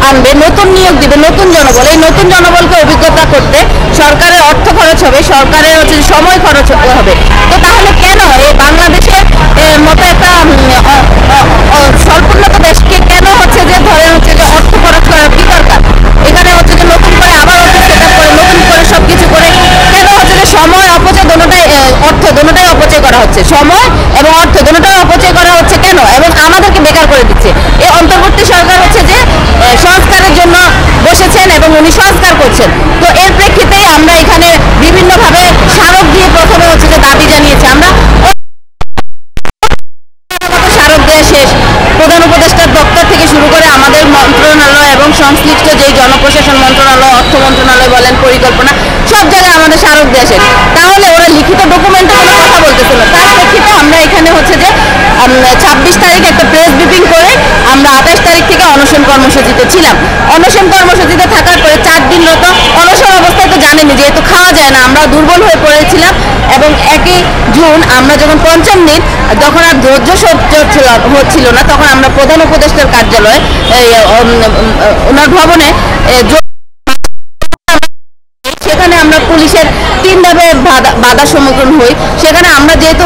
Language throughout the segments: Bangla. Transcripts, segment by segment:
আনবে, নতুন নিয়োগ দিবে, নতুন জনবল, এই নতুন জনবলকে অভিজ্ঞতা করতে সরকারের অর্থ খরচ হবে, সরকারের হচ্ছে সময় খরচ হবে। তো তাহলে কেন এই বাংলাদেশের মতো একটা স্বল্পোন্নত দেশকে কেন হচ্ছে যে ধরেন হচ্ছে যে অর্থ খরচ করার কি দরকার? এখানে হচ্ছে যে নতুন করে আবার অর্থ সেট আপ করে নতুন করে সবকিছু করে কেন হচ্ছে যে সময় অপচয় দোনোটাই অর্থ দোনোটাই অপচয় করা হচ্ছে, সময় এবং অর্থ দোনোটাই অপচয় করা হচ্ছে কেন? এবং আমাদেরকে বেকার করে দিচ্ছে। এই অন্তর্বর্তী সরকার হচ্ছে যে সংস্কারের জন্য বসেছেন এবং উনি সংস্কার করছেন। তো এর প্রেক্ষিতেই আমরা এখানে বিভিন্নভাবে স্মারক দিয়ে প্রথমে হচ্ছে যে দাবি জানিয়েছি। আমরা স্মারক দেওয়া শেষ, প্রধান উপদেষ্টার দপ্তর থেকে শুরু করে আমাদের মন্ত্রণালয় এবং সংশ্লিষ্ট যেই জনপ্রশাসন মন্ত্রণালয়, অর্থ মন্ত্রণালয় বলেন, পরিকল্পনা, সব জায়গায় আমাদের স্মারক দেওয়া শেষ। তাহলে ওরা লিখিত ডকুমেন্টে কোনো কথা বলতেছে না। তার প্রেক্ষিতে আমরা এখানে হচ্ছে যে 26 তারিখ একটা প্রেস ব্রিফিং করে আমরা 28 তারিখ থেকে অনশন কর্মসূচিতে ছিলাম। অনশন কর্মসূচিতে থাকার পরে 4 দিনরত অনশন অবস্থায় তো জানেনি, যেহেতু খাওয়া যায় না, আমরা দুর্বল হয়ে পড়েছিলাম। এবং 1 জুন আমরা যখন 5ম দিন, তখন আর ধৈর্য সহ্য হচ্ছিল না, তখন আমরা প্রধান উপদেষ্টার কার্যালয়ে ওনার ভবনে সেখানে আমরা পুলিশের 3 ধাপে বাধা সম্মুখীন হই। সেখানে আমরা যেহেতু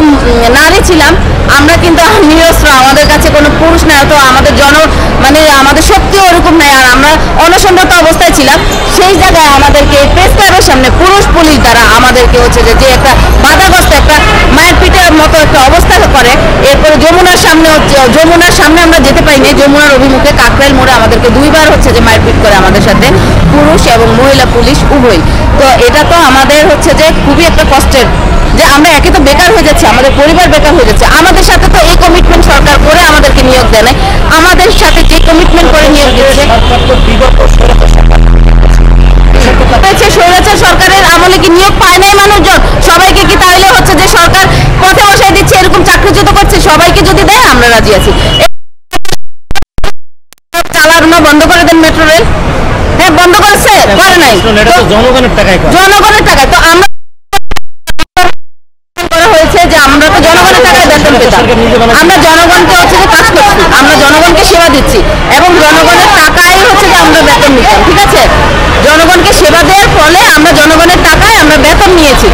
নারী ছিলাম, আমরা কিন্তু নিরস্ত্র, আমাদের কাছে কোনো পুরুষ নাই, তো আমাদের আমাদের শক্তিও ওরকম নাই, আর আমরা অনশনরত অবস্থায় ছিলাম। সেই জায়গায় আমাদেরকে প্রেস ক্লাবের সামনে পুরুষ পুলিশ দ্বারা আমাদেরকে হচ্ছে যে একটা বাধাগ্রস্ত একটা মায়ের পিঠের মতো একটা অবস্থা করে। এরপরে যমুনার সামনে আমরা যেতে পারিনি, যমুনার অভিমুখে কাকরাইল মোড়ে আমাদেরকে 2 বার হচ্ছে যে মারপিট করে আমাদের সাথে, পুরুষ এবং মহিলা পুলিশ উভয়। তো এটা তো আমাদের হচ্ছে যে খুবই একটা কষ্টের, যে আমরা একে তো বেকার হয়ে যাচ্ছি, আমাদের পরিবার বেকার হয়ে যাচ্ছে। আমাদের সাথে তো এই কমিটমেন্ট সরকার করে আমাদেরকে নিয়োগ দেয় না, আমাদের সাথে যে কমিটমেন্ট করে নিয়োগ দিয়েছে স্বৈরাচার সরকারের আমলে কি নিয়োগ পায় নাই মানুষজন? সবাইকে কি তাহলে হচ্ছে যে সরকার পথে বসায় দিচ্ছে, এরকম চাকরিচ্যুত করছে? সবাইকে যদি দেয় আমরা রাজি আছি। চালানো বন্ধ করে দেন মেট্রো রেল। হ্যাঁ, বন্ধ করেছে, করে নাই, জনগণের টাকায়। তো আমরা হয়েছে যে আমরা তো জনগণের টাকায় বেতন পেতাম, আমরা জনগণকে হচ্ছে যে কাজ করছি, আমরা জনগণকে সেবা দিচ্ছি এবং জনগণের টাকায় হচ্ছে যে আমরা বেতন নিতাম। ঠিক আছে, জনগণকে সেবা দেওয়ার ফলে আমরা জনগণের টাকায় আমরা বেতন নিয়েছি।